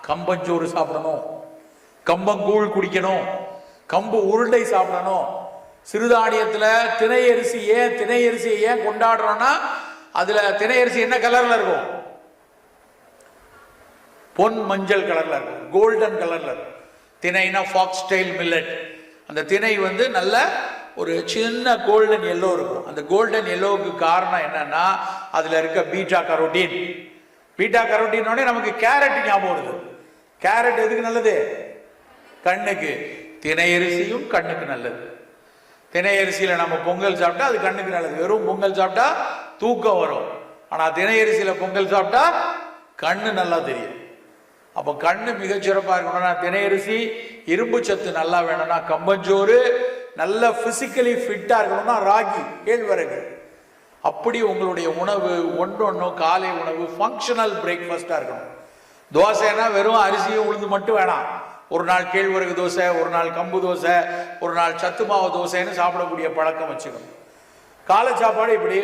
கம்பஞ்சோறு சாப்பிடணும், கம்பங்கூழ் குடிக்கணும், கம்பு உருண்டை சாப்பிடணும். சிறுதானியத்தில் திணை அரிசியை ஏன் கொண்டாடுறோம்னா, அதுல திணை அரிசி என்ன கலர்ல இருக்கும்? பொன் மஞ்சள் கலர்ல இருக்கும், கோல்டன் கலர்ல இருக்கும். திணைனா ஃபாக்ஸ்டைல் மில்லட். அந்த திணை நல்ல ஒரு சின்ன கோல்டன் எல்லோ இருக்கும். அந்த கோல்டன் எல்லோவுக்கு காரணம் என்னன்னா, அதுல இருக்க பீட்டா கரோட்டின். பீட்டா கரோட்டினோட நமக்கு கேரட் ஞாபகம் வருது. கேரட் எதுக்கு நல்லது? கண்ணுக்கு. திணை அரிசியும் கண்ணுக்கு நல்லது. திணை அரிசியில நம்ம பொங்கல் சாப்பிட்டா அது கண்ணுக்கு நல்லது. வெறும் பொங்கல் சாப்பிட்டா தூக்கம் வரும். ஆனா திணை அரிசியில பொங்கல் சாப்பிட்டா கண்ணு நல்லா தெரியும். அப்போ கண்ணு மிகச்சிறப்பா இருக்கணும்னா திணை அரிசி, இரும்பு சத்து நல்லா வேணும்னா கம்பஞ்சோறு, நல்ல பிசிக்கலி ஃபிட்டா இருக்கணும்னா ராகி, கேழ்வரகு. அப்படி உங்களுடைய உணவு ஒன்றொன்றும் காலை உணவு ஃபங்க்ஷனல் பிரேக்ஃபாஸ்டா இருக்கணும். தோசைன்னா வெறும் அரிசியும் உளுந்து மட்டும் வேணாம். ஒரு நாள் கேழ்வரகு தோசை, ஒரு நாள் கம்பு தோசை, ஒரு நாள் சத்து மாவு தோசைன்னு சாப்பிடக்கூடிய பழக்கம் வச்சுக்கணும். காலை சாப்பாடு இப்படி